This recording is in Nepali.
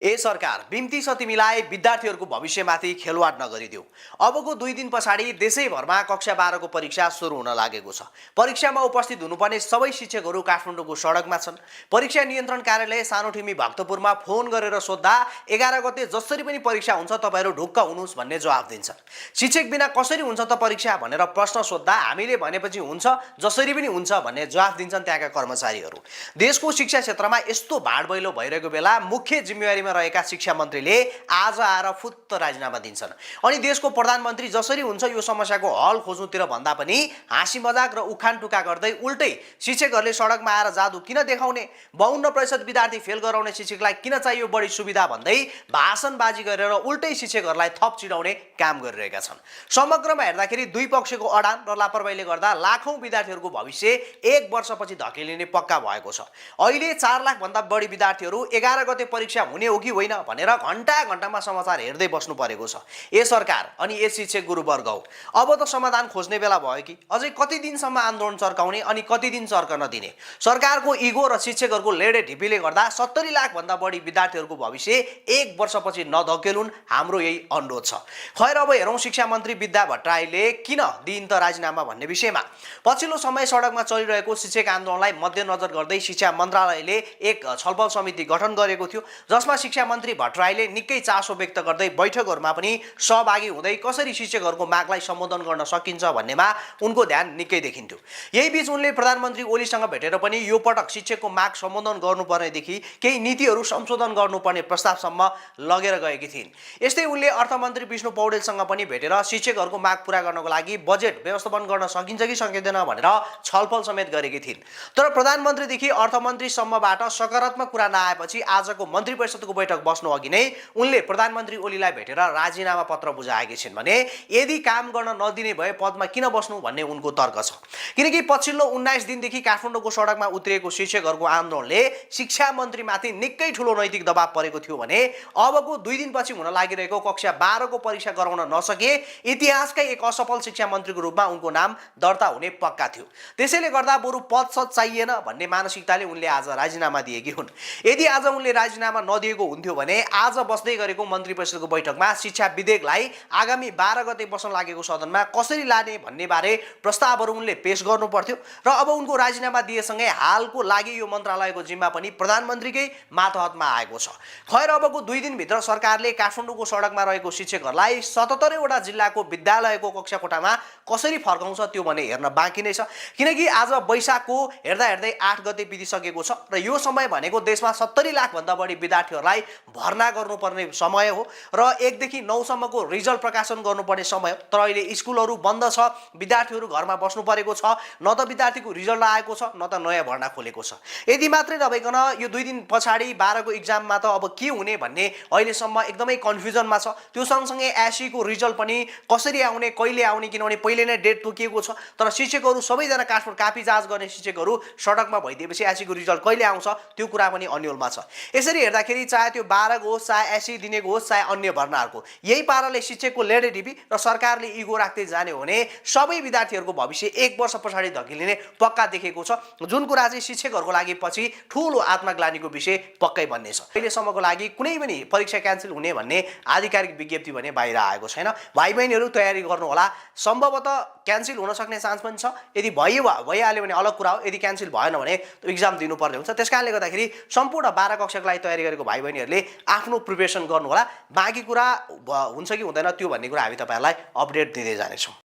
ए सरकार बिम्ती छ तिमीलाई विद्यार्थीहरूको भविष्यमाथि खेलवाड नगरिदेऊ। अबको 2 दिन पछाडि देशैभरमा कक्षा 12 को परीक्षा सुरु हुन लागेको छ। परीक्षामा उपस्थित हुनुपर्ने सबै शिक्षकहरू काठमाडौँको सडकमा छन्। परीक्षा नियन्त्रण कार्यालय सानोठिमी भक्तपुरमा फोन गरेर सोद्धा 11 गते जसरी पनि परीक्षा हुन्छ तपाईहरु ढुक्क हुनुस् भन्ने जवाफ दिन्छन्। शिक्षक बिना कसरी हुन्छ त परीक्षा भनेर प्रश्न सोद्धा हामीले भनेपछि हुन्छ जसरी पनि हुन्छ भन्ने जवाफ दिन्छन् त्यहाँका कर्मचारीहरू। देशको शिक्षा क्षेत्रमा यस्तो भाडबैलो भइरहेको बेला मुख्य जिम्मेवारीमा रहेका शिक्षा मन्त्रीले आज आएर फुत्त राजीनामा दिन्छन् अनि देशको प्रधानमन्त्री जसरी हुन्छ यो समस्याको हल खोज्नुतिर भन्दा पनि हाँसी मजाक र उखान टुका गर्दै उल्टै शिक्षकहरूले सडकमा आएर जादु किन देखाउने, 52% विद्यार्थी फेल गराउने शिक्षकलाई किन चाहियो बढी सुविधा भन्दै भाषणबाजी गरेर उल्टै शिक्षकहरूलाई थप चिडाउने काम गरिरहेका छन्। समग्रमा हेर्दाखेरि दुई पक्षको अडान र लापरवाहीले गर्दा लाखौं विद्यार्थीहरूको भविष्य 1 वर्षपछि धकेलिने पक्का भएको छ। अहिले 4 लाख भन्दा बढी विद्यार्थीहरू 11 गते परीक्षा हुने हो कि होइन भनेर घण्टामा समाचार हेर्दै बस्नु परेको छ। ए सरकार अनि ए शिक्षक गुरुवर्ग हो, अब त समाधान खोज्ने बेला भयो कि अझै कति दिनसम्म आन्दोलन चर्काउने अनि कति दिन चर्कन दिने। सरकारको इगो र शिक्षकहरूको लेडे ढिपीले गर्दा 70 लाख भन्दा बढी विद्यार्थीहरूको भविष्य 1 वर्षपछि नधकेलुन् हाम्रो यही अनुरोध छ। खैर अब हेरौं शिक्षा मन्त्री विद्या भट्टराईले किन दिइन् त राजीनामा भन्ने विषयमा। पछिल्लो समय सडकमा चलिरहेको शिक्षक आन्दोलनलाई मध्यनजर गर्दै शिक्षा मन्त्रालयले एक छलफल समिति गठन गरेको थियो जसमा शिक्षा मन्त्री भट्टराईले निकै चासो व्यक्त गर्दै बैठकहरूमा पनि सहभागी हुँदै कसरी शिक्षकहरूको मागलाई सम्बोधन गर्न सकिन्छ भन्नेमा उनको ध्यान निकै देखिन्थ्यो। यही बीच उनले प्रधानमन्त्री ओलीसँग भेटेर पनि यो पटक शिक्षकको माग सम्बोधन गर्नुपर्नेदेखि केही नीतिहरू संशोधन गर्नुपर्ने प्रस्तावसम्म लगेर गएकी थिइन्। यस्तै उनले अर्थमन्त्री विष्णु पौडेलसँग पनि भेटेर शिक्षकहरूको माग पूरा गर्नको लागि बजेट व्यवस्थापन गर्न सकिन्छ कि सकिँदैन भनेर छलफल समेत गरेकी थिइन्। तर प्रधानमन्त्रीदेखि अर्थमन्त्रीसम्मबाट सकारात्मक कुरा नआएपछि आजको मन्त्री परिषदको बैठक बस्नु अघि नै उनले प्रधानमन्त्री ओलीलाई भेटेर राजीनामा पत्र बुझाएकी छिन् भने यदि काम गर्न नदिने भए पदमा किन बस्नु भन्ने उनको तर्क छ। किनकि पछिल्लो 19 दिनदेखि काठमाडौँको सडकमा उत्रिएको शिक्षकहरूको आन्दोलनले शिक्षा मन्त्रीमाथि निकै ठूलो नैतिक दबाव परेको थियो भने अबको 2 दिनपछि हुन लागिरहेको कक्षा 12 को परीक्षा गराउन नसके इतिहासकै एक असफल शिक्षा मन्त्रीको रूपमा उनको नाम दर्ता हुने पक्का थियो। त्यसैले गर्दा बरु पद सद चाहिएन भन्ने मानसिकताले उनले आज राजीनामा दिएकी हुन्। यदि आज उनले राजीनामा नदिएको हुन्थ्यो भने आज बस्दै गरेको मन्त्री परिषदको बैठकमा शिक्षा विधेयकलाई आगामी 12 गते बस्न लागेको सदनमा कसरी लाने भन्ने बारे प्रस्तावहरू उनले पेश गर्नु पर्थ्यो र अब उनको राजीनामा दिएसँगै हालको लागि यो मन्त्रालयको जिम्मा पनि प्रधानमन्त्रीकै मातहतमा आएको छ। खैर अबको 2 दिनभित्र सरकारले काठमाडौँको सडकमा रहेको शिक्षकहरूलाई 77 वटा जिल्लाको विद्यालयको कक्षा कोठामा कसरी फर्काउँछ त्यो भने हेर्न बाँकी नै छ। किनकि आज वैशाखको हेर्दै 8 गते बितिसकेको छ र यो समय भनेको देशमा 70 लाख भन्दा बढी विद्यार्थीहरूलाई भर्ना गर्नुपर्ने समय हो र 1 देखि 9 सम्मको रिजल्ट प्रकाशन गर्नुपर्ने समय हो। तर अहिले स्कुलहरू बन्द छ, विद्यार्थीहरू घरमा बस्नु परेको छ, न त विद्यार्थीको रिजल्ट आएको छ न त नयाँ भर्ना खोलेको छ। यदि मात्रै नभइकन यो 2 दिन पछाडि 12 को एक्जाममा त अब के हुने भन्ने अहिलेसम्म एकदमै कन्फ्युजनमा छ। त्यो सँगसँगै एसई को रिजल्ट पनि कसरी आउने, कहिले आउने, किनभने पहिले नै डेट तोकिएको छ। तर शिक्षकहरू सबैजना काठमाडौँ कापी जाँच गर्ने शिक्षकहरू सडकमा भइदिएपछि एसई को रिजल्ट कहिले आउँछ त्यो कुरा पनि अन्यलमा छ। यसरी हेर्दाखेरि चाहे त्यो 12 को होस्, चाहे एसई दिनेको होस्, चाहे अन्य भर्नाहरूको यही पाराले शिक्षकको लेडे ढिपी र सरकारले इगो राख्दै जाने हो भने सबै विद्यार्थीहरूको भविष्य 1 वर्ष पछाडि धकेलिने पक्का देखेको छ, जुन कुरा चाहिँ शिक्षकहरूको लागि पछि ठूलो आत्मग्लानीको विषय पक्कै बन्ने छ। अहिलेसम्मको लागि कुनै पनि परीक्षा क्यान्सल हुने भन्ने आधिकारिक विज्ञप्ति भने बाहिर आएको छैन। भाइ बहिनीहरू तयारी गर्नु होला, सम्भवतः क्यान्सल हुन सक्ने चान्स पनि छ। यदि भइहाल्यो भने अलग कुरा हो, यदि क्यान्सल भएन भने एक्जाम दिनुपर्ने हुन्छ। त्यसकारणले गर्दाखेरि सम्पूर्ण 12 कक्षाको लागि तयारी गरेको भाइ बहिनीहरूले आफ्नो प्रिपरेसन गर्नु होला। बाँकी कुरा हुन्छ कि हुँदैन त्यो भन्ने कुरा हामी तपाईहरुलाई अपडेट दिँदै जानेछौँ।